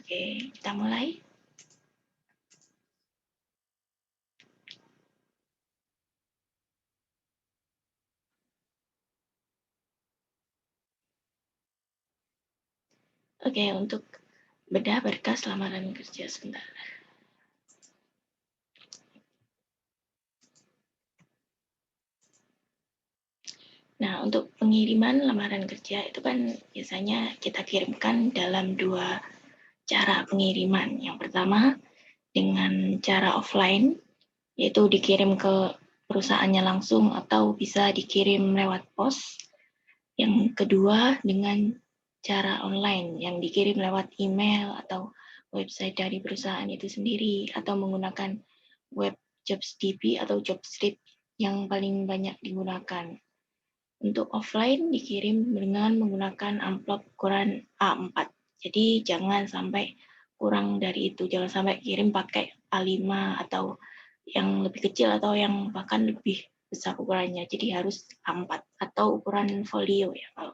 Oke, kita mulai. Oke, untuk bedah berkas lamaran kerja sebentar. Nah, untuk pengiriman lamaran kerja itu kan biasanya kita kirimkan dalam 2 cara pengiriman. Yang pertama dengan cara offline, yaitu dikirim ke perusahaannya langsung atau bisa dikirim lewat pos. Yang kedua dengan cara online yang dikirim lewat email atau website dari perusahaan itu sendiri atau menggunakan web JobsDB atau JobStreet yang paling banyak digunakan. Untuk offline dikirim dengan menggunakan amplop ukuran A4. Jadi jangan sampai kurang dari itu. Jangan sampai kirim pakai A5 atau yang lebih kecil atau yang bahkan lebih besar ukurannya. Jadi harus A4 atau ukuran folio ya kalau.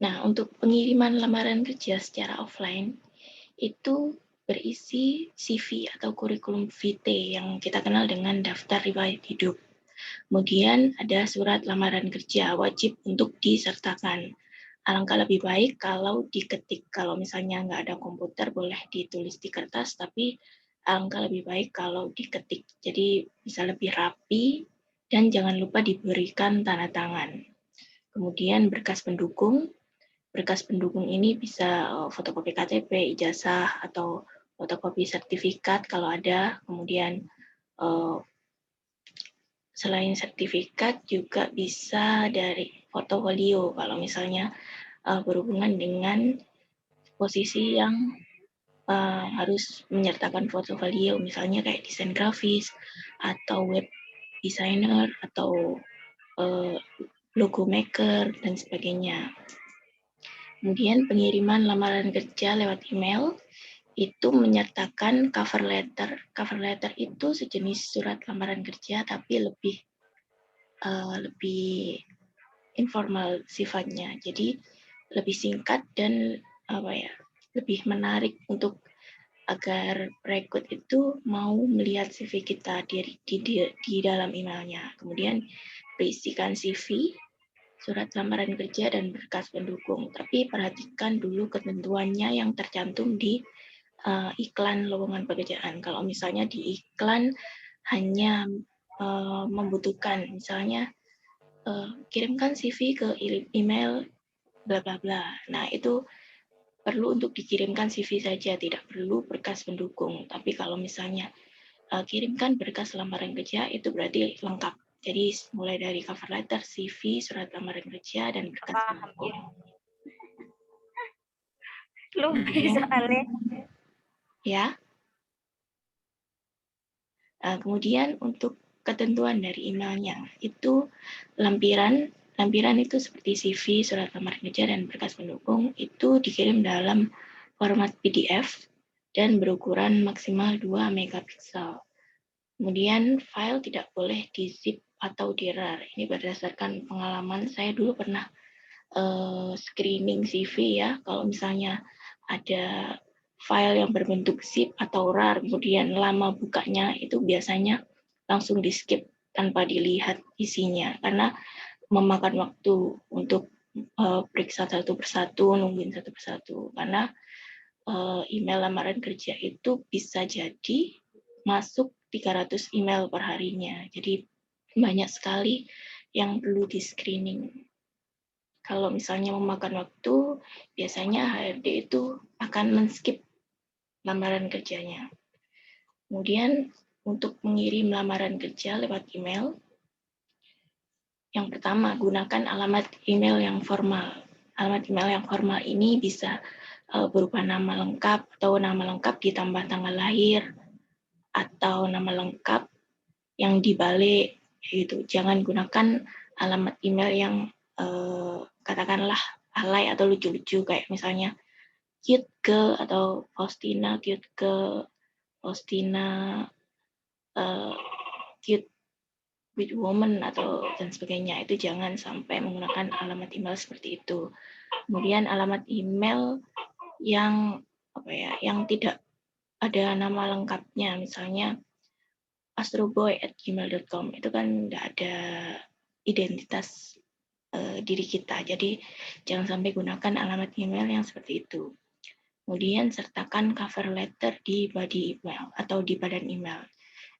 Nah, untuk pengiriman lamaran kerja secara offline itu berisi CV atau kurikulum vitae yang kita kenal dengan daftar riwayat hidup. Kemudian ada surat lamaran kerja wajib untuk disertakan. Alangkah lebih baik kalau diketik. Kalau misalnya nggak ada komputer boleh ditulis di kertas, tapi alangkah lebih baik kalau diketik. Jadi bisa lebih rapi dan jangan lupa diberikan tanda tangan. Kemudian berkas pendukung. Berkas pendukung ini bisa fotokopi KTP, ijazah, atau fotokopi sertifikat kalau ada. Kemudian selain sertifikat juga bisa dari portofolio kalau misalnya berhubungan dengan posisi yang harus menyertakan portofolio, misalnya kayak desain grafis atau web designer atau logo maker dan sebagainya. Kemudian pengiriman lamaran kerja lewat email itu menyertakan cover letter. Cover letter itu sejenis surat lamaran kerja tapi lebih informal sifatnya. Jadi lebih singkat dan lebih menarik untuk agar perekrut itu mau melihat CV kita di dalam emailnya. Kemudian berisikan CV, surat lamaran kerja, dan berkas pendukung. Tapi perhatikan dulu ketentuannya yang tercantum di iklan lowongan pekerjaan. Kalau misalnya di iklan hanya membutuhkan misalnya kirimkan CV ke email bla bla bla. Nah, itu perlu untuk dikirimkan CV saja, tidak perlu berkas pendukung. Tapi kalau misalnya kirimkan berkas lamaran kerja, itu berarti lengkap. Jadi mulai dari cover letter, CV, surat lamaran kerja, dan berkas pendukung. Soalnya. Ya. Kemudian untuk ketentuan dari emailnya, itu lampiran itu seperti CV, surat lamaran kerja, dan berkas pendukung itu dikirim dalam format PDF dan berukuran maksimal 2 megapiksel. Kemudian file tidak boleh di-zip atau di-rar. Ini berdasarkan pengalaman saya dulu pernah screening CV ya. Kalau misalnya ada file yang berbentuk zip atau rar, kemudian lama bukanya, itu biasanya langsung di-skip tanpa dilihat isinya. Karena memakan waktu untuk periksa satu persatu, nungguin satu persatu. Karena email lamaran kerja itu bisa jadi masuk 300 email per harinya. Jadi banyak sekali yang perlu di-screening. Kalau misalnya memakan waktu, biasanya HRD itu akan men-skip lamaran kerjanya. Kemudian untuk mengirim lamaran kerja lewat email, yang pertama gunakan alamat email yang formal. Alamat email yang formal ini bisa berupa nama lengkap atau nama lengkap ditambah tanggal lahir atau nama lengkap yang dibalik gitu. Jangan gunakan alamat email yang katakanlah alay atau lucu-lucu kayak misalnya cute girl atau Faustina cute girl, Faustina cute with woman atau dan sebagainya. Itu jangan sampai menggunakan alamat email seperti itu. Kemudian alamat email yang yang tidak ada nama lengkapnya, misalnya astroboy@gmail.com, itu kan tidak ada identitas diri kita. Jadi jangan sampai gunakan alamat email yang seperti itu. Kemudian sertakan cover letter di body email atau di badan email.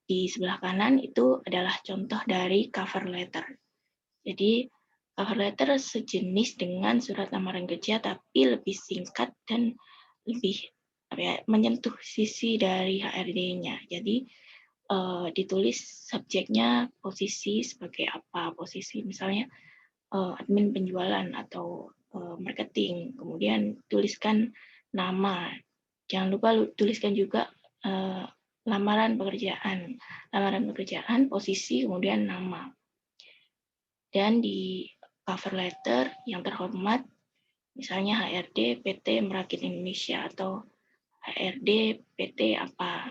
Di sebelah kanan itu adalah contoh dari cover letter. Jadi cover letter sejenis dengan surat lamaran kerja tapi lebih singkat dan lebih menyentuh sisi dari HRD-nya. Jadi ditulis subjeknya posisi sebagai apa, posisi misalnya admin penjualan atau marketing. Kemudian tuliskan nama. Jangan lupa tuliskan juga lamaran pekerjaan, posisi, kemudian nama. Dan di cover letter yang terhormat, misalnya HRD PT Merakit Indonesia atau HRD PT apa.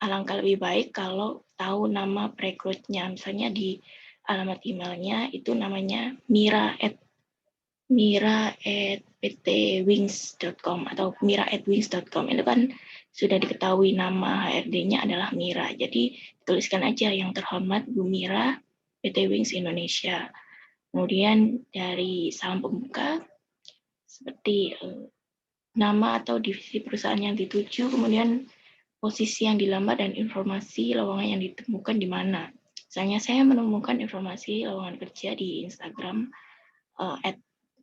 Alangkah lebih baik kalau tahu nama perekrutnya. Misalnya di alamat emailnya itu namanya mira@ptwings.com atau mira@wings.com. Itu kan sudah diketahui nama HRD-nya adalah Mira. Jadi tuliskan aja yang terhormat Bu Mira, PT Wings Indonesia. Kemudian dari salam pembuka seperti nama atau divisi perusahaan yang dituju, kemudian posisi yang dilamar dan informasi lowongan yang ditemukan di mana. Misalnya saya menemukan informasi lowongan kerja di Instagram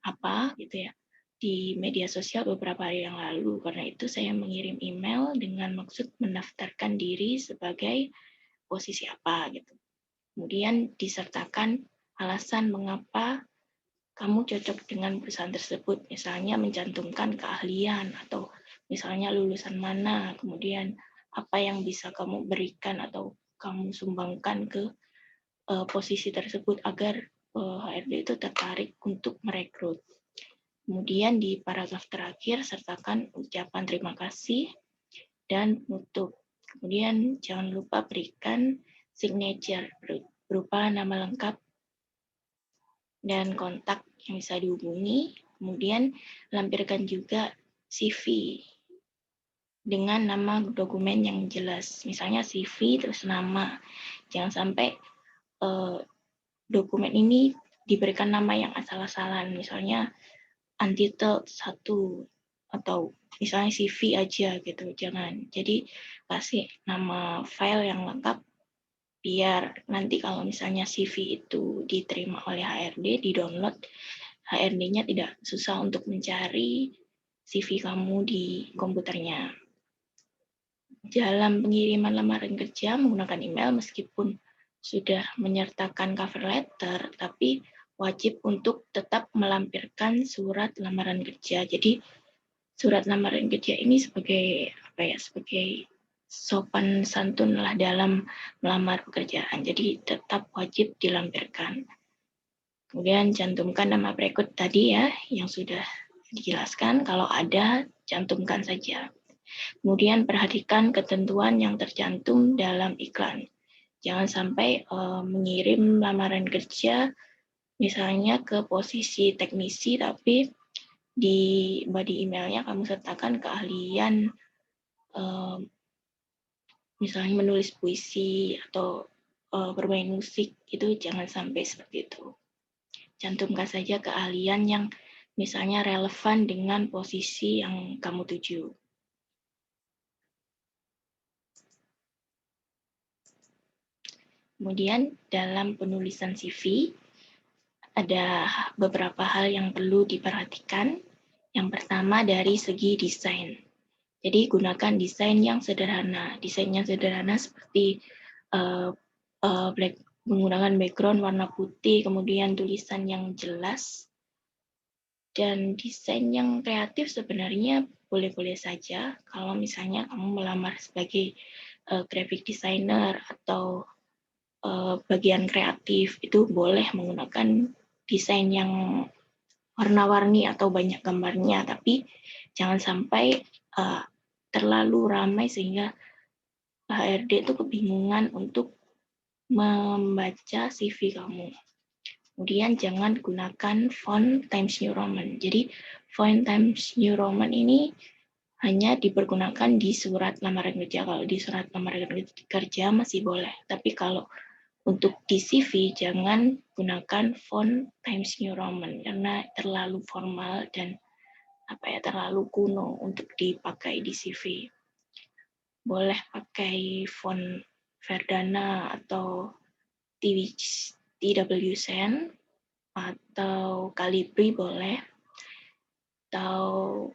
apa gitu ya, di media sosial beberapa hari yang lalu. Karena itu saya mengirim email dengan maksud mendaftarkan diri sebagai posisi apa gitu. Kemudian disertakan alasan mengapa kamu cocok dengan perusahaan tersebut, misalnya mencantumkan keahlian atau misalnya lulusan mana, kemudian apa yang bisa kamu berikan atau kamu sumbangkan ke posisi tersebut agar HRD itu tertarik untuk merekrut. Kemudian di paragraf terakhir sertakan ucapan terima kasih dan penutup. Kemudian jangan lupa berikan signature berupa nama lengkap dan kontak yang bisa dihubungi. Kemudian lampirkan juga CV dengan nama dokumen yang jelas. Misalnya CV terus nama. Jangan sampai dokumen ini diberikan nama yang asal-asalan. Misalnya untitled 1 atau misalnya CV aja gitu. Jangan. Jadi kasih nama file yang lengkap biar nanti kalau misalnya CV itu diterima oleh HRD, di-download, HRD-nya tidak susah untuk mencari CV kamu di komputernya. Dalam pengiriman lamaran kerja menggunakan email, meskipun sudah menyertakan cover letter, tapi wajib untuk tetap melampirkan surat lamaran kerja. Jadi surat lamaran kerja ini sebagai sebagai sopan santun lah dalam melamar pekerjaan. Jadi tetap wajib dilampirkan. Kemudian cantumkan nama perekrut tadi ya, yang sudah dijelaskan. Kalau ada, cantumkan saja. Kemudian perhatikan ketentuan yang tercantum dalam iklan. Jangan sampai mengirim lamaran kerja misalnya ke posisi teknisi, tapi di body emailnya kamu sertakan keahlian misalnya menulis puisi atau bermain musik. Itu jangan sampai seperti itu. Cantumkan saja keahlian yang misalnya relevan dengan posisi yang kamu tuju. Kemudian dalam penulisan CV ada beberapa hal yang perlu diperhatikan. Yang pertama dari segi desain. Jadi gunakan desain yang sederhana. Desain yang sederhana seperti menggunakan background warna putih, kemudian tulisan yang jelas, dan desain yang kreatif sebenarnya boleh-boleh saja. Kalau misalnya kamu melamar sebagai graphic designer atau bagian kreatif, itu boleh menggunakan desain yang warna-warni atau banyak gambarnya, tapi jangan sampai terlalu ramai sehingga HRD itu kebingungan untuk membaca CV kamu. Kemudian jangan gunakan font Times New Roman. Jadi font Times New Roman ini hanya dipergunakan di surat lamaran kerja. Kalau di surat lamaran kerja masih boleh. Tapi kalau untuk di CV jangan gunakan font Times New Roman karena terlalu formal dan terlalu kuno untuk dipakai di CV. Boleh pakai font Verdana atau TW Sen atau Calibri boleh, atau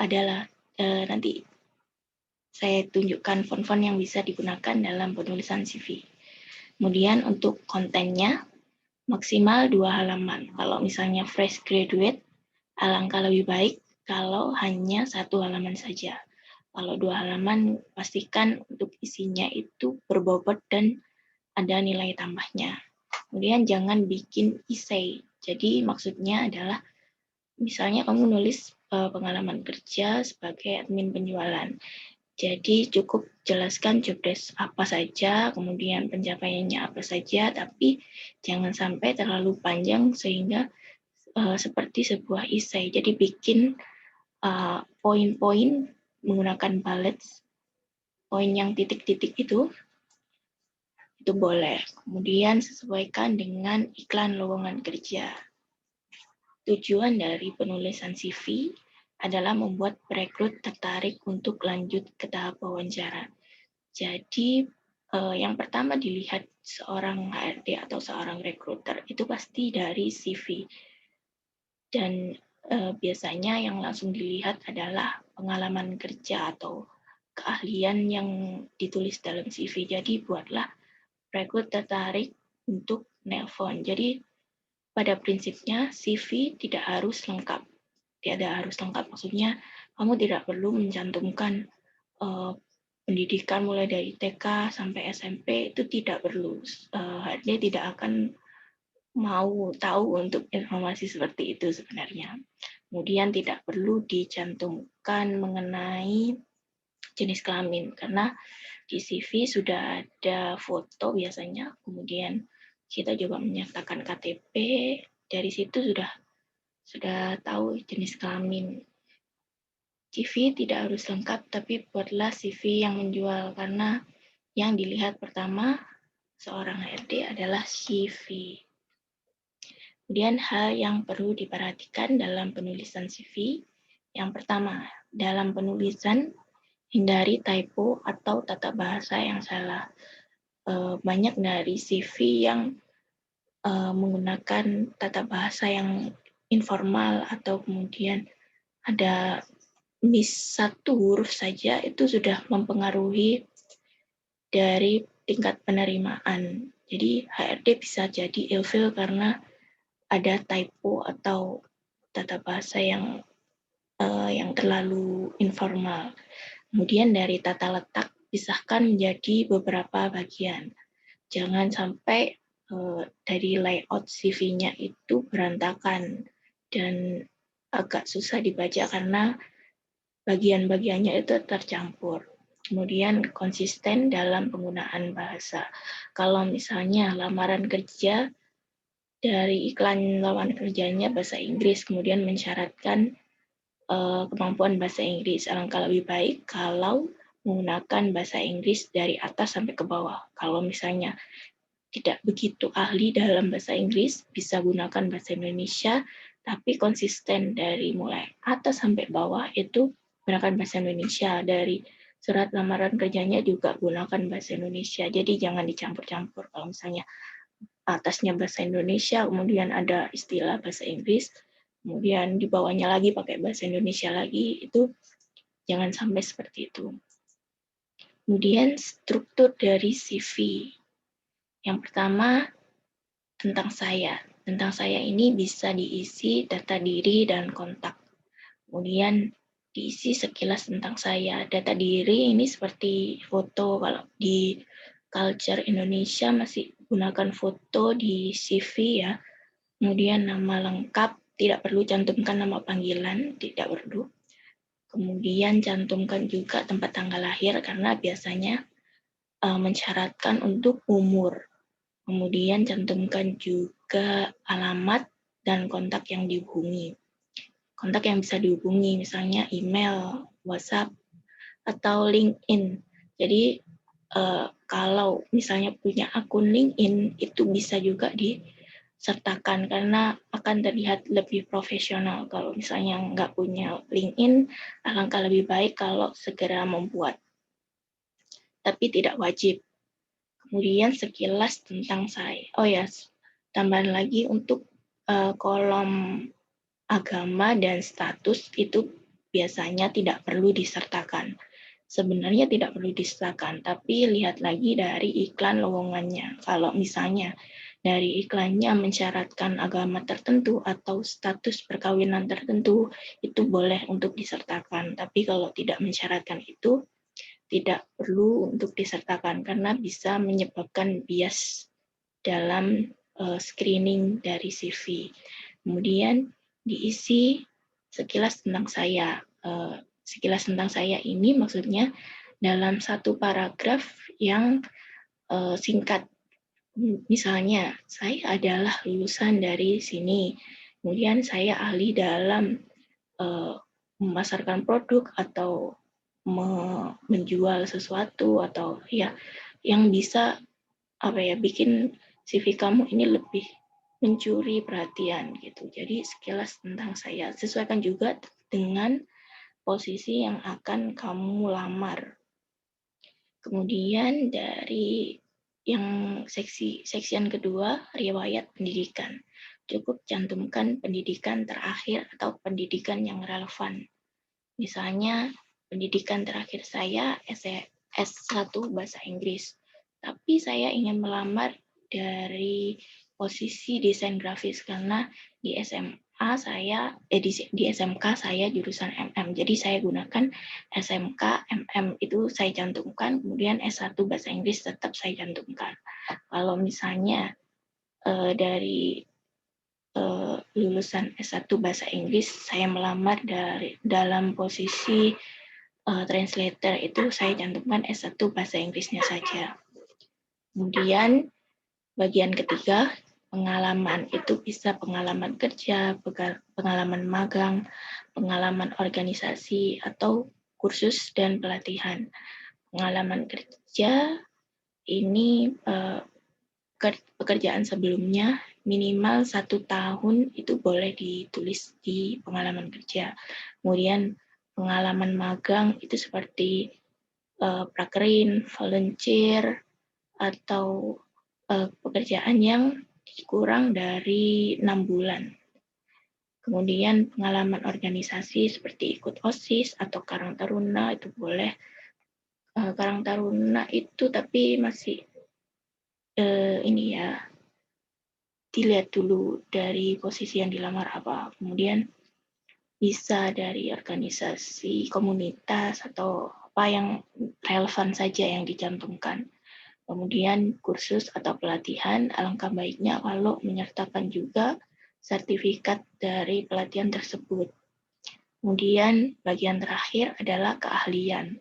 adalah nanti saya tunjukkan font-font yang bisa digunakan dalam penulisan CV. Kemudian untuk kontennya maksimal 2 halaman. Kalau misalnya fresh graduate, alangkah lebih baik kalau hanya 1 halaman saja. Kalau 2 halaman, pastikan untuk isinya itu berbobot dan ada nilai tambahnya. Kemudian jangan bikin essay. Jadi maksudnya adalah misalnya kamu nulis pengalaman kerja sebagai admin penjualan. Jadi cukup jelaskan job desk apa saja, kemudian pencapaiannya apa saja, tapi jangan sampai terlalu panjang sehingga seperti sebuah essay. Jadi bikin poin-poin menggunakan bullets, poin yang titik-titik itu boleh. Kemudian sesuaikan dengan iklan lowongan kerja. Tujuan dari penulisan CV adalah membuat perekrut tertarik untuk lanjut ke tahap wawancara. Jadi yang pertama dilihat seorang HRD atau seorang rekruter itu pasti dari CV. Dan biasanya yang langsung dilihat adalah pengalaman kerja atau keahlian yang ditulis dalam CV. Jadi buatlah rekrut tertarik untuk nelpon. Jadi pada prinsipnya CV tidak harus lengkap. Tidak harus lengkap, maksudnya kamu tidak perlu mencantumkan pendidikan mulai dari TK sampai SMP, itu tidak perlu. HRD tidak akan mau tahu untuk informasi seperti itu sebenarnya. Kemudian tidak perlu dicantumkan mengenai jenis kelamin, karena di CV sudah ada foto biasanya, kemudian kita juga menyertakan KTP, dari situ sudah tahu jenis kelamin. CV tidak harus lengkap, tapi buatlah CV yang menjual, karena yang dilihat pertama seorang HRD adalah CV. Kemudian hal yang perlu diperhatikan dalam penulisan CV, yang pertama, dalam penulisan hindari typo atau tata bahasa yang salah. Banyak dari CV yang menggunakan tata bahasa yang informal atau kemudian ada miss 1 huruf saja, itu sudah mempengaruhi dari tingkat penerimaan. Jadi HRD bisa jadi ilfil karena ada typo atau tata bahasa yang terlalu informal. Kemudian dari tata letak pisahkan menjadi beberapa bagian. Jangan sampai dari layout CV-nya itu berantakan dan agak susah dibaca karena bagian-bagiannya itu tercampur. Kemudian konsisten dalam penggunaan bahasa. Kalau misalnya lamaran kerja, dari iklan lowongan kerjanya bahasa Inggris, kemudian mensyaratkan kemampuan bahasa Inggris. Alangkah lebih baik kalau menggunakan bahasa Inggris dari atas sampai ke bawah. Kalau misalnya tidak begitu ahli dalam bahasa Inggris, bisa gunakan bahasa Indonesia, tapi konsisten dari mulai atas sampai bawah itu gunakan bahasa Indonesia. Dari surat lamaran kerjanya juga gunakan bahasa Indonesia. Jadi jangan dicampur-campur. Kalau misalnya atasnya bahasa Indonesia, kemudian ada istilah bahasa Inggris, kemudian di bawahnya lagi pakai bahasa Indonesia lagi, itu jangan sampai seperti itu. Kemudian struktur dari CV. Yang pertama, tentang saya. Tentang saya ini bisa diisi data diri dan kontak. Kemudian diisi sekilas tentang saya. Data diri ini seperti foto. Kalau di culture Indonesia masih gunakan foto di CV ya. Kemudian nama lengkap, tidak perlu cantumkan nama panggilan, tidak perlu. Kemudian cantumkan juga tempat tanggal lahir karena biasanya mensyaratkan untuk umur. Kemudian cantumkan juga alamat dan kontak yang dihubungi. Kontak yang bisa dihubungi misalnya email, WhatsApp, atau LinkedIn. Jadi kalau misalnya punya akun LinkedIn itu bisa juga disertakan karena akan terlihat lebih profesional. Kalau misalnya nggak punya LinkedIn, alangkah lebih baik kalau segera membuat, tapi tidak wajib. Kemudian sekilas tentang saya. Oh ya, tambahan lagi untuk kolom agama dan status itu biasanya tidak perlu disertakan. Sebenarnya tidak perlu disertakan, tapi lihat lagi dari iklan lowongannya. Kalau misalnya dari iklannya mensyaratkan agama tertentu atau status perkawinan tertentu, itu boleh untuk disertakan. Tapi kalau tidak mensyaratkan itu, tidak perlu untuk disertakan karena bisa menyebabkan bias dalam screening dari CV. Kemudian diisi sekilas tentang saya. Sekilas tentang saya ini maksudnya dalam satu paragraf yang singkat. Misalnya, saya adalah lulusan dari sini. Kemudian saya ahli dalam memasarkan produk atau menjual sesuatu atau ya yang bisa bikin CV kamu ini lebih mencuri perhatian gitu. Jadi sekilas tentang saya, sesuaikan juga dengan posisi yang akan kamu lamar. Kemudian dari yang seksian kedua, riwayat pendidikan. Cukup cantumkan pendidikan terakhir atau pendidikan yang relevan. Misalnya pendidikan terakhir saya S1 Bahasa Inggris. Tapi saya ingin melamar dari posisi desain grafis karena di SMA saya di SMK saya jurusan MM. Jadi saya gunakan SMK MM itu saya cantumkan, kemudian S1 Bahasa Inggris tetap saya cantumkan. Kalau misalnya dari lulusan S1 Bahasa Inggris saya melamar dalam posisi translator itu saya cantumkan S1 Bahasa Inggrisnya saja. Kemudian bagian ketiga, pengalaman itu bisa pengalaman kerja, pengalaman magang, pengalaman organisasi, atau kursus dan pelatihan. Pengalaman kerja ini pekerjaan sebelumnya minimal 1 tahun itu boleh ditulis di pengalaman kerja. Kemudian pengalaman magang itu seperti prakerin, volunteer, atau pekerjaan yang kurang dari 6 bulan. Kemudian pengalaman organisasi seperti ikut OSIS atau Karang Taruna itu boleh. Karang Taruna itu tapi masih ini ya, dilihat dulu dari posisi yang dilamar apa. Kemudian bisa dari organisasi komunitas atau apa yang relevan saja yang dicantumkan. Kemudian kursus atau pelatihan, alangkah baiknya kalau menyertakan juga sertifikat dari pelatihan tersebut. Kemudian bagian terakhir adalah keahlian.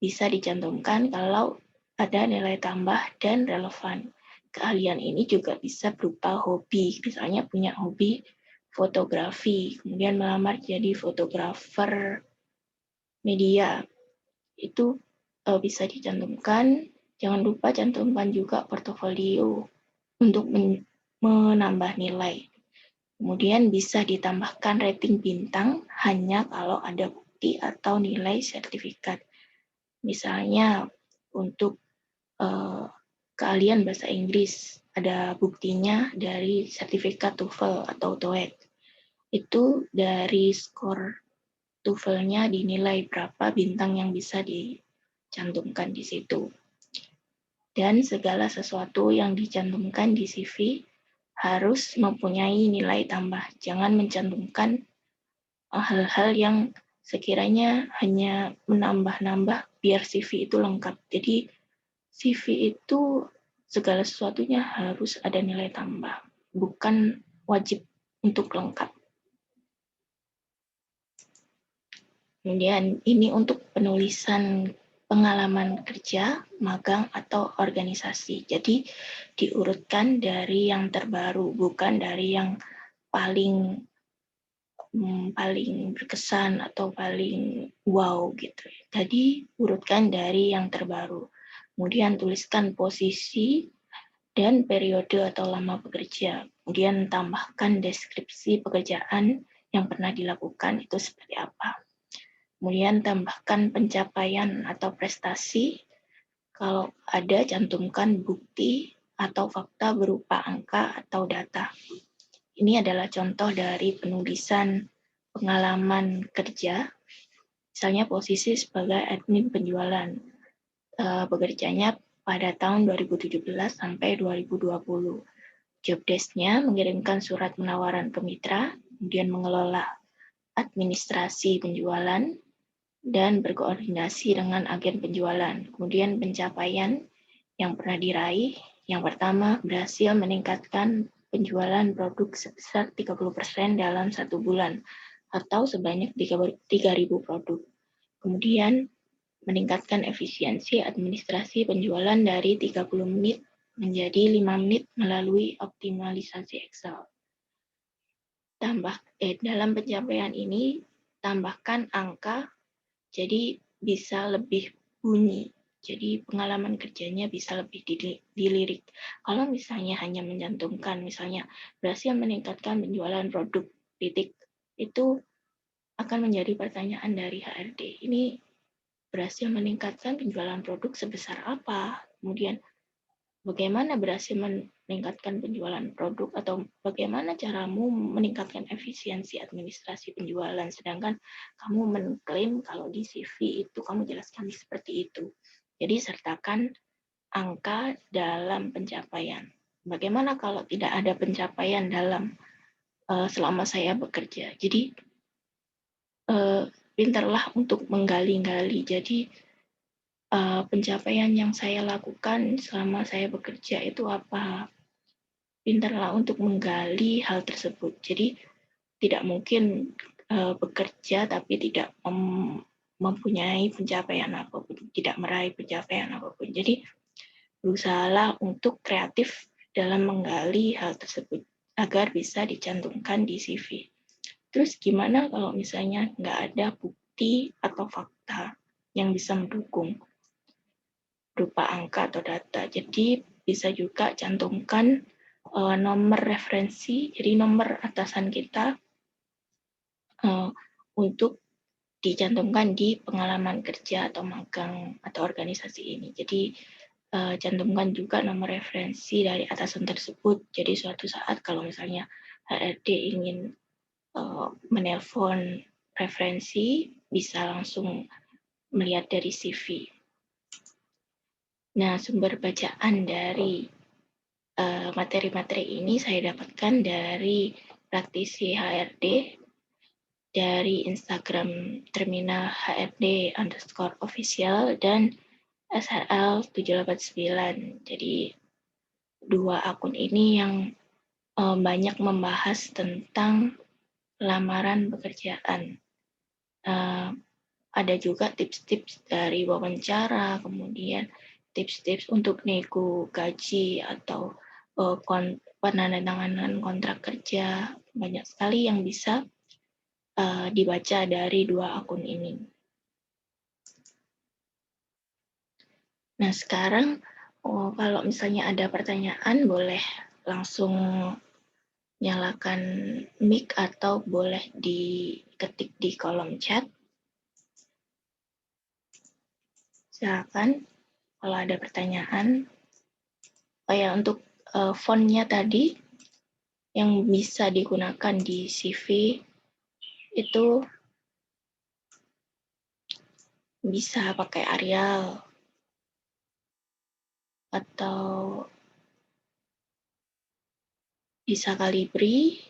Bisa dicantumkan kalau ada nilai tambah dan relevan. Keahlian ini juga bisa berupa hobi, misalnya punya hobi fotografi, kemudian melamar jadi fotografer media. Itu bisa dicantumkan. Jangan lupa cantumkan juga portofolio untuk menambah nilai. Kemudian bisa ditambahkan rating bintang hanya kalau ada bukti atau nilai sertifikat. Misalnya untuk keahlian bahasa Inggris, ada buktinya dari sertifikat TOEFL atau TOEIC. Itu dari skor TOEFL-nya dinilai berapa bintang yang bisa dicantumkan di situ. Dan segala sesuatu yang dicantumkan di CV harus mempunyai nilai tambah. Jangan mencantumkan hal-hal yang sekiranya hanya menambah-nambah biar CV itu lengkap. Jadi CV itu segala sesuatunya harus ada nilai tambah, bukan wajib untuk lengkap. Kemudian ini untuk penulisan pengalaman kerja, magang, atau organisasi. Jadi diurutkan dari yang terbaru, bukan dari yang paling paling berkesan atau paling wow gitu. Jadi urutkan dari yang terbaru. Kemudian tuliskan posisi dan periode atau lama bekerja. Kemudian tambahkan deskripsi pekerjaan yang pernah dilakukan itu seperti apa. Kemudian tambahkan pencapaian atau prestasi. Kalau ada, cantumkan bukti atau fakta berupa angka atau data. Ini adalah contoh dari penulisan pengalaman kerja, misalnya posisi sebagai admin penjualan. Bekerjanya pada tahun 2017 sampai 2020. Job desk-nya mengirimkan surat penawaran ke mitra, kemudian mengelola administrasi penjualan, dan berkoordinasi dengan agen penjualan. Kemudian pencapaian yang pernah diraih, yang pertama berhasil meningkatkan penjualan produk sebesar 30% dalam 1 bulan atau sebanyak 3.000 produk. Kemudian meningkatkan efisiensi administrasi penjualan dari 30 menit menjadi 5 menit melalui optimalisasi Excel. Dalam pencapaian ini tambahkan angka, jadi bisa lebih bunyi. Jadi pengalaman kerjanya bisa lebih dilirik. Kalau misalnya hanya mencantumkan, misalnya berhasil meningkatkan penjualan produk titik, itu akan menjadi pertanyaan dari HRD. Ini berhasil meningkatkan penjualan produk sebesar apa? Kemudian bagaimana berhasil meningkatkan penjualan produk atau bagaimana caramu meningkatkan efisiensi administrasi penjualan, sedangkan kamu mengklaim kalau di CV itu kamu jelaskan seperti itu. Jadi sertakan angka dalam pencapaian. Bagaimana kalau tidak ada pencapaian dalam selama saya bekerja? Jadi pintarlah untuk menggali-gali. Jadi pencapaian yang saya lakukan selama saya bekerja itu apa? Pintarlah untuk menggali hal tersebut. Jadi tidak mungkin bekerja tapi tidak mempunyai pencapaian apapun, tidak meraih pencapaian apapun. Jadi berusahalah untuk kreatif dalam menggali hal tersebut agar bisa dicantumkan di CV. Terus gimana kalau misalnya nggak ada bukti atau fakta yang bisa mendukung berupa angka atau data? Jadi bisa juga cantumkan nomor referensi, jadi nomor atasan kita untuk dicantumkan di pengalaman kerja atau magang atau organisasi ini. Jadi cantumkan juga nomor referensi dari atasan tersebut. Jadi suatu saat kalau misalnya HRD ingin menelpon referensi, bisa langsung melihat dari CV. Nah, sumber bacaan dari materi-materi ini saya dapatkan dari praktisi HRD, dari Instagram terminal HRD_official dan SRL 789. Jadi 2 akun ini yang banyak membahas tentang lamaran pekerjaan. Ada juga tips-tips dari wawancara, kemudian tips-tips untuk nego gaji atau penandatanganan kontrak kerja. Banyak sekali yang bisa dibaca dari 2 akun ini. Nah, sekarang kalau misalnya ada pertanyaan boleh langsung nyalakan mic atau boleh diketik di kolom chat. Silakan kalau ada pertanyaan. Oh ya, untuk fontnya tadi yang bisa digunakan di CV itu bisa pakai Arial atau bisa Calibri,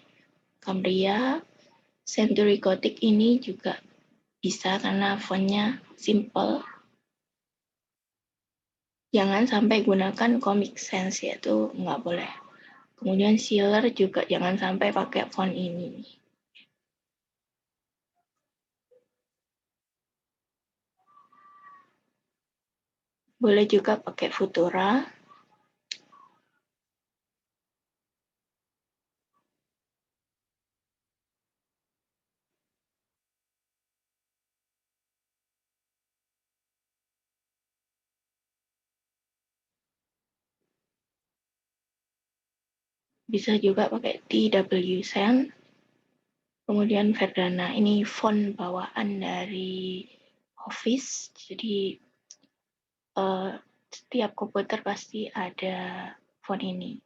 Cambria, Century Gothic ini juga bisa karena fontnya simple. Jangan sampai gunakan Comic Sans, yaitu nggak boleh. Kemudian Sealer juga jangan sampai pakai font ini. Boleh juga pakai Futura. Bisa juga pakai TWSend. Kemudian Verdana, ini font bawaan dari Office. Jadi setiap komputer pasti ada font ini.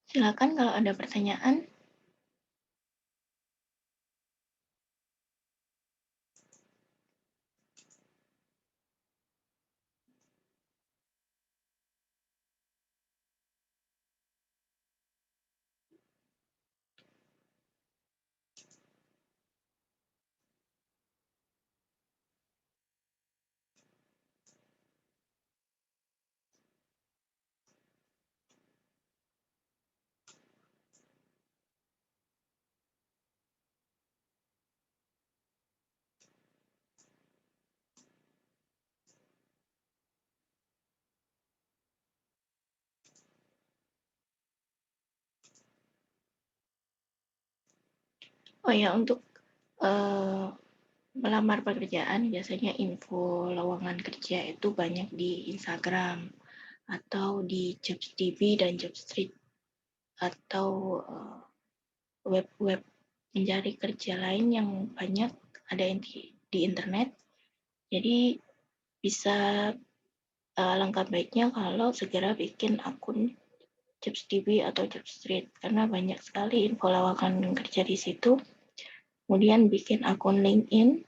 Silakan kalau ada pertanyaan. Oh ya, untuk melamar pekerjaan biasanya info lowongan kerja itu banyak di Instagram atau di JobsDB dan JobStreet atau web-web mencari kerja lain yang banyak ada di internet. Jadi bisa langkah baiknya kalau segera bikin akun JobsDB atau JobStreet karena banyak sekali info lowongan kerja di situ. Kemudian bikin akun LinkedIn.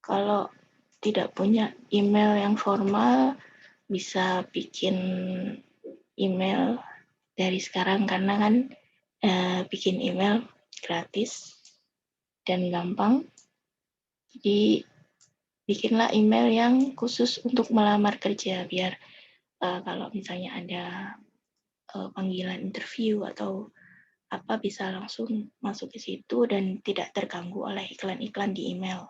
Kalau tidak punya email yang formal, bisa bikin email dari sekarang karena kan bikin email gratis dan gampang. Jadi bikinlah email yang khusus untuk melamar kerja biar kalau misalnya ada panggilan interview atau apa bisa langsung masuk ke situ dan tidak terganggu oleh iklan-iklan di email.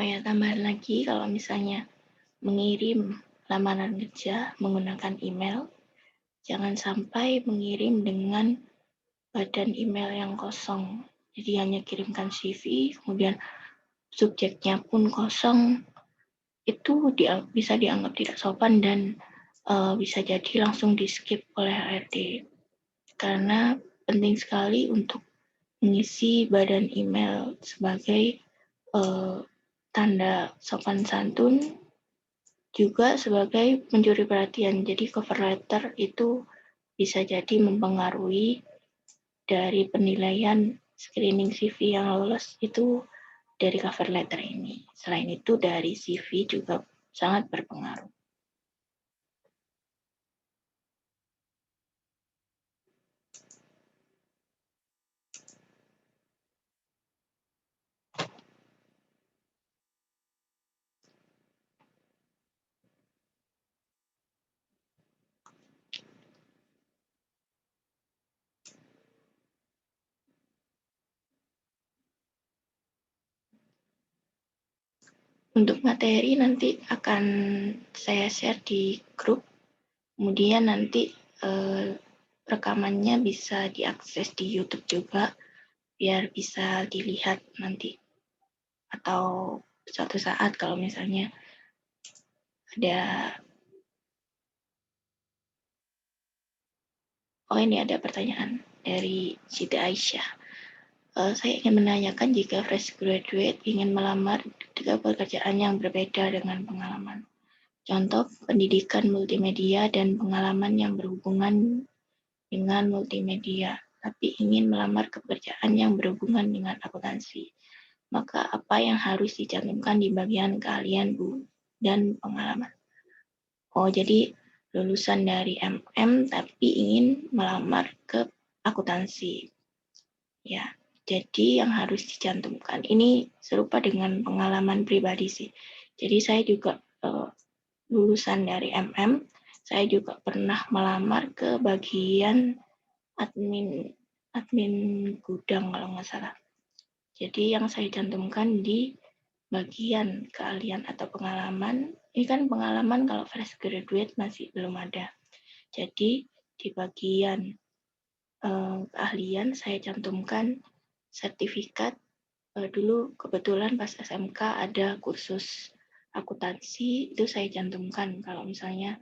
Oh ya, tambahan lagi kalau misalnya mengirim lamaran kerja menggunakan email, jangan sampai mengirim dengan badan email yang kosong. Jadi hanya kirimkan CV, kemudian subjeknya pun kosong, itu bisa dianggap tidak sopan dan bisa jadi langsung di skip oleh HRD. Karena penting sekali untuk mengisi badan email sebagai tanda sopan santun, juga sebagai pencuri perhatian. Jadi cover letter itu bisa jadi mempengaruhi dari penilaian screening CV yang lolos itu dari cover letter ini. Selain itu dari CV juga sangat berpengaruh. Untuk materi nanti akan saya share di grup, kemudian nanti rekamannya bisa diakses di YouTube juga, biar bisa dilihat nanti. Atau suatu saat kalau misalnya ada. Oh, ini ada pertanyaan dari Siti Aisyah. Saya ingin menanyakan jika fresh graduate ingin melamar di pekerjaan yang berbeda dengan pengalaman. Contoh pendidikan multimedia dan pengalaman yang berhubungan dengan multimedia, tapi ingin melamar pekerjaan yang berhubungan dengan akuntansi. Maka apa yang harus dicantumkan di bagian keahlian Bu dan pengalaman? Oh, jadi lulusan dari MM tapi ingin melamar ke akuntansi. Ya, jadi yang harus dicantumkan ini serupa dengan pengalaman pribadi sih. Jadi saya juga lulusan dari MM, saya juga pernah melamar ke bagian admin gudang kalau nggak salah. Jadi yang saya cantumkan di bagian keahlian atau pengalaman, ini kan pengalaman kalau fresh graduate masih belum ada. Jadi di bagian keahlian saya cantumkan sertifikat. Dulu kebetulan pas SMK ada kursus akuntansi, itu saya cantumkan kalau misalnya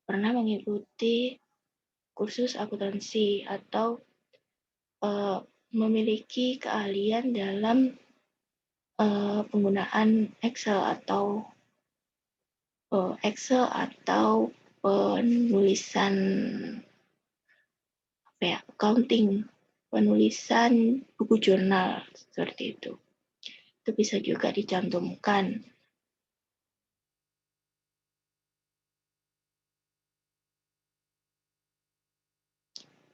pernah mengikuti kursus akuntansi atau memiliki keahlian dalam penggunaan Excel atau penulisan accounting, penulisan buku jurnal seperti itu. Itu bisa juga dicantumkan.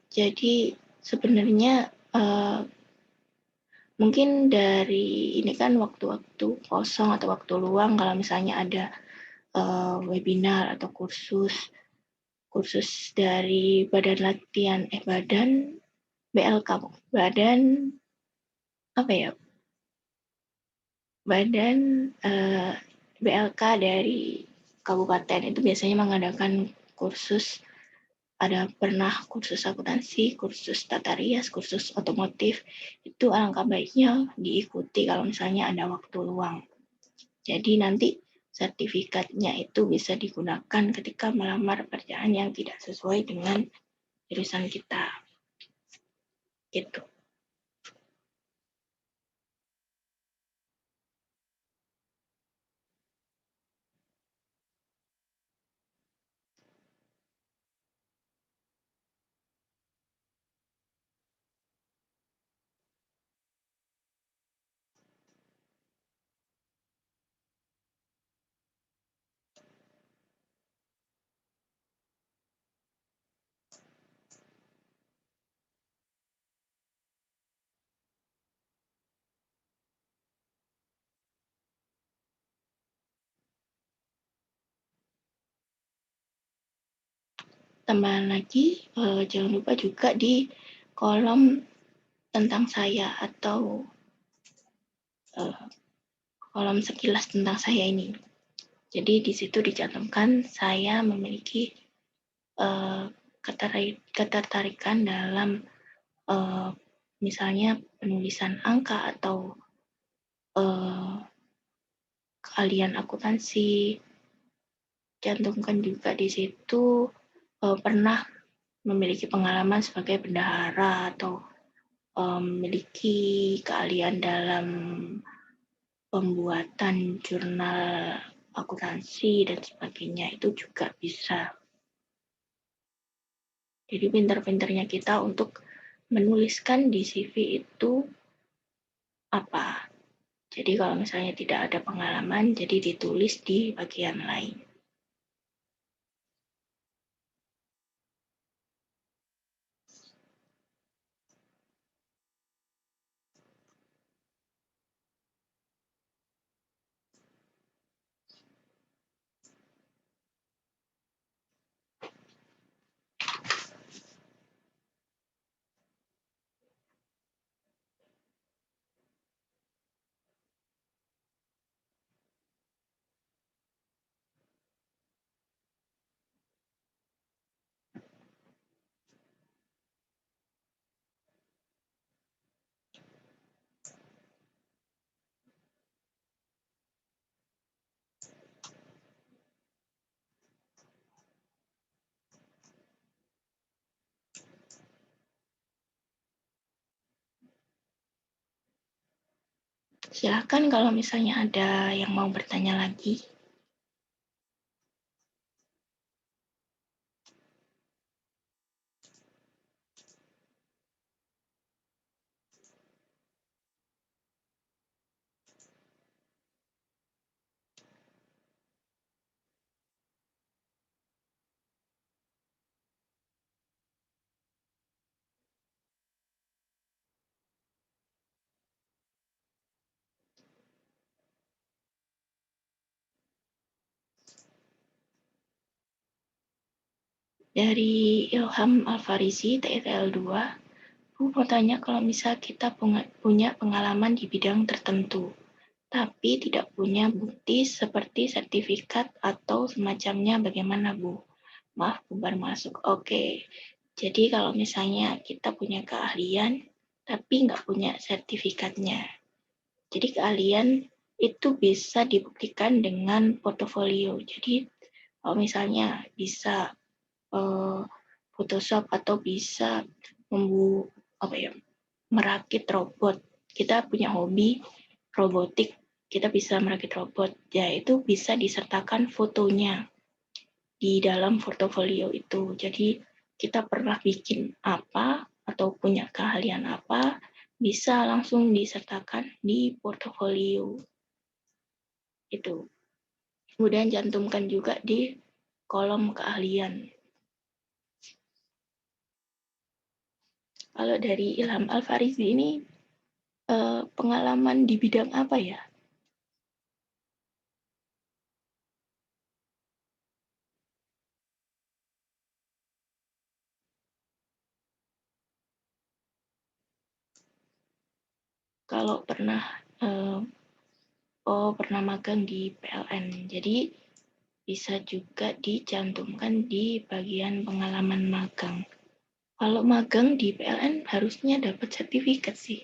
Jadi sebenarnya mungkin dari ini kan waktu-waktu kosong atau waktu luang kalau misalnya ada webinar atau kursus dari badan BLK, badan BLK dari kabupaten itu biasanya mengadakan kursus. Ada pernah kursus akuntansi, kursus tata rias, kursus otomotif, itu alangkah baiknya diikuti kalau misalnya ada waktu luang. Jadi nanti sertifikatnya itu bisa digunakan ketika melamar pekerjaan yang tidak sesuai dengan jurusan kita. Gitu. Tambahan lagi, jangan lupa juga di kolom tentang saya atau kolom sekilas tentang saya ini. Jadi di situ dicantumkan saya memiliki ketertarikan dalam misalnya penulisan angka atau keahlian akuntansi. Cantumkan juga di situ pernah memiliki pengalaman sebagai bendahara atau memiliki keahlian dalam pembuatan jurnal akuntansi dan sebagainya, itu juga bisa. Jadi pintar-pintarnya kita untuk menuliskan di CV itu apa. Jadi kalau misalnya tidak ada pengalaman, jadi ditulis di bagian lain. Silahkan kalau misalnya ada yang mau bertanya lagi. Dari Ilham Alfarisi, TITL 2, aku mau tanya kalau misal kita punya pengalaman di bidang tertentu, tapi tidak punya bukti seperti sertifikat atau semacamnya, bagaimana Bu? Maaf, Bu baru masuk. Oke, jadi kalau misalnya kita punya keahlian, tapi nggak punya sertifikatnya. Jadi keahlian itu bisa dibuktikan dengan portofolio. Jadi kalau misalnya bisa Photoshop atau bisa merakit robot. Kita punya hobi robotik, kita bisa merakit robot. Ya, itu bisa disertakan fotonya di dalam portofolio itu. Jadi kita pernah bikin apa atau punya keahlian apa, bisa langsung disertakan di portofolio itu. Kemudian cantumkan juga di kolom keahlian. Kalau dari Ilham Alfarisi ini pengalaman di bidang apa ya? Kalau pernah pernah magang di PLN. Jadi bisa juga dicantumkan di bagian pengalaman magang. Kalau magang di PLN harusnya dapat sertifikat sih.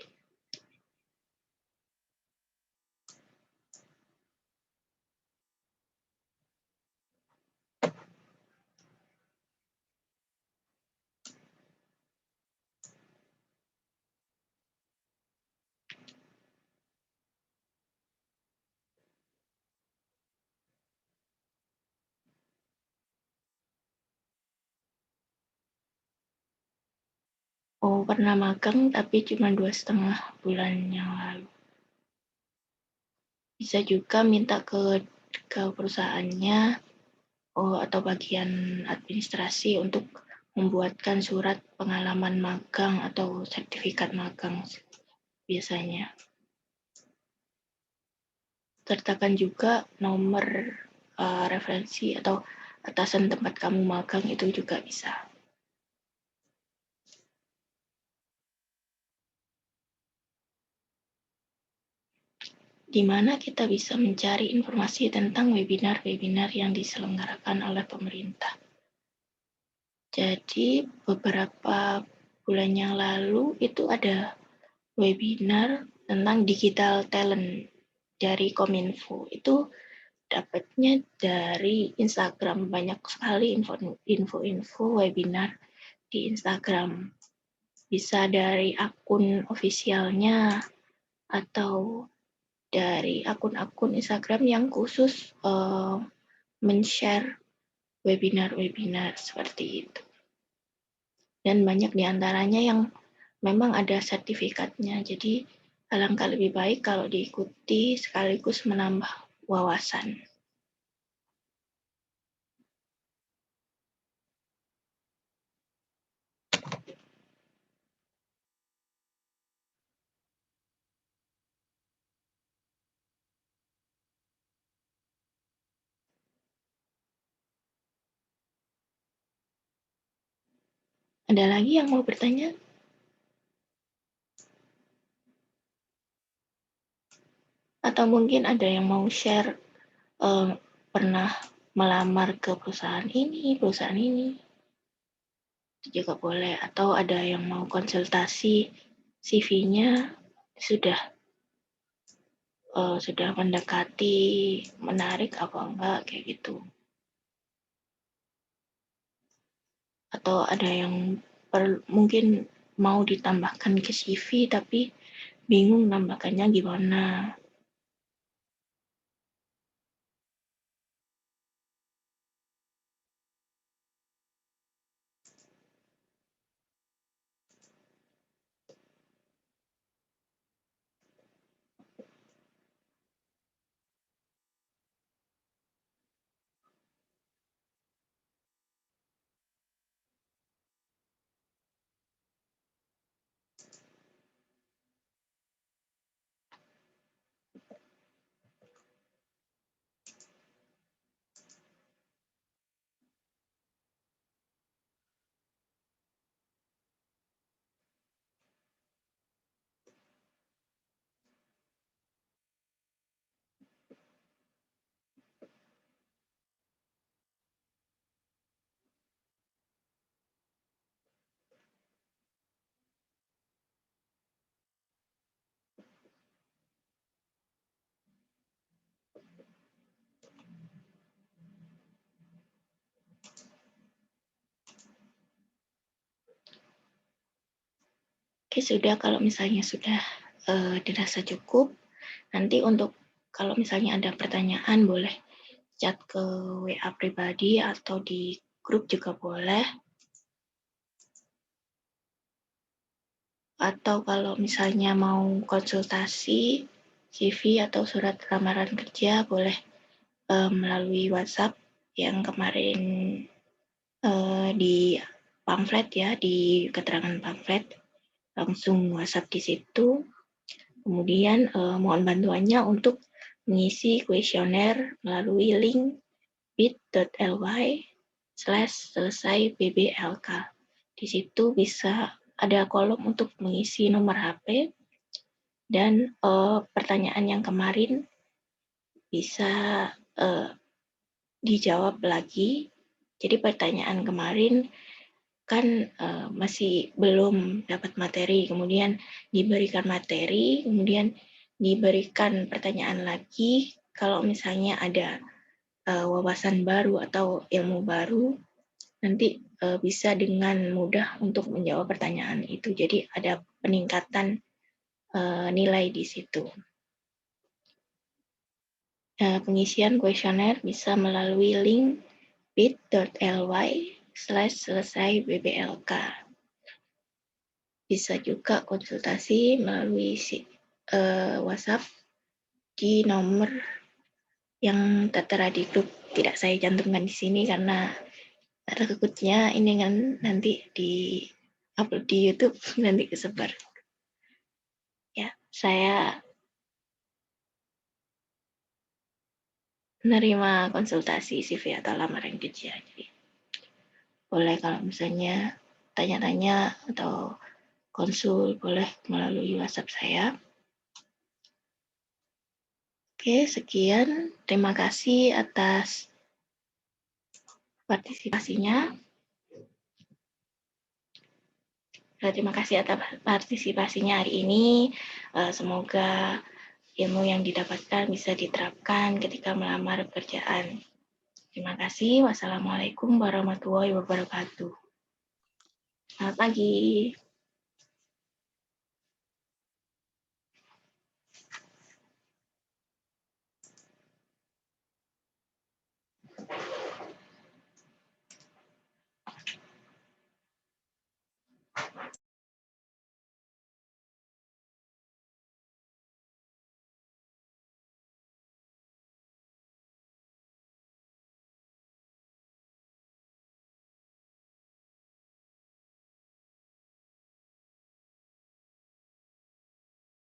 Oh, pernah magang tapi cuma 2,5 bulan yang lalu. Bisa juga minta ke perusahaannya atau bagian administrasi untuk membuatkan surat pengalaman magang atau sertifikat magang biasanya. Sertakan juga nomor referensi atau atasan tempat kamu magang, itu juga bisa. Di mana kita bisa mencari informasi tentang webinar-webinar yang diselenggarakan oleh pemerintah. Jadi beberapa bulan yang lalu itu ada webinar tentang digital talent dari Kominfo. Itu dapatnya dari Instagram, banyak sekali info-info webinar di Instagram. Bisa dari akun ofisialnya atau dari akun-akun Instagram yang khusus men-share webinar-webinar seperti itu. Dan banyak diantaranya yang memang ada sertifikatnya, jadi alangkah lebih baik kalau diikuti sekaligus menambah wawasan. Ada lagi yang mau bertanya? Atau mungkin ada yang mau share pernah melamar ke perusahaan ini, itu juga boleh. Atau ada yang mau konsultasi CV-nya sudah mendekati menarik apa enggak, kayak gitu. Atau ada yang mungkin mau ditambahkan ke CV tapi bingung nambahkannya gimana. Oke, sudah. Kalau misalnya sudah dirasa cukup, nanti untuk kalau misalnya ada pertanyaan boleh chat ke WA pribadi atau di grup juga boleh. Atau kalau misalnya mau konsultasi CV atau surat lamaran kerja boleh melalui WhatsApp yang kemarin di pamflet ya, di keterangan pamflet. Langsung WhatsApp di situ. Kemudian mohon bantuannya untuk mengisi kuesioner melalui link bit.ly/selesai BBLK. Di situ bisa ada kolom untuk mengisi nomor HP dan pertanyaan yang kemarin bisa dijawab lagi. Jadi pertanyaan kemarin kan masih belum dapat materi, kemudian diberikan materi, kemudian diberikan pertanyaan lagi. Kalau misalnya ada wawasan baru atau ilmu baru, nanti bisa dengan mudah untuk menjawab pertanyaan itu. Jadi ada peningkatan nilai di situ. Pengisian kuesioner bisa melalui link bit.ly/selesai BBLK. Bisa juga konsultasi melalui WhatsApp di nomor yang tertera di grup. Tidak saya cantumkan di sini karena takutnya ini kan nanti di upload di YouTube nanti kesebar. Ya, saya menerima konsultasi CV atau lamaran kerja. Jadi boleh kalau misalnya tanya-tanya atau konsul boleh melalui WhatsApp saya. Oke, sekian. Terima kasih atas partisipasinya. Terima kasih atas partisipasinya hari ini. Semoga ilmu yang didapatkan bisa diterapkan ketika melamar pekerjaan. Terima kasih. Wassalamualaikum warahmatullahi wabarakatuh. Selamat pagi.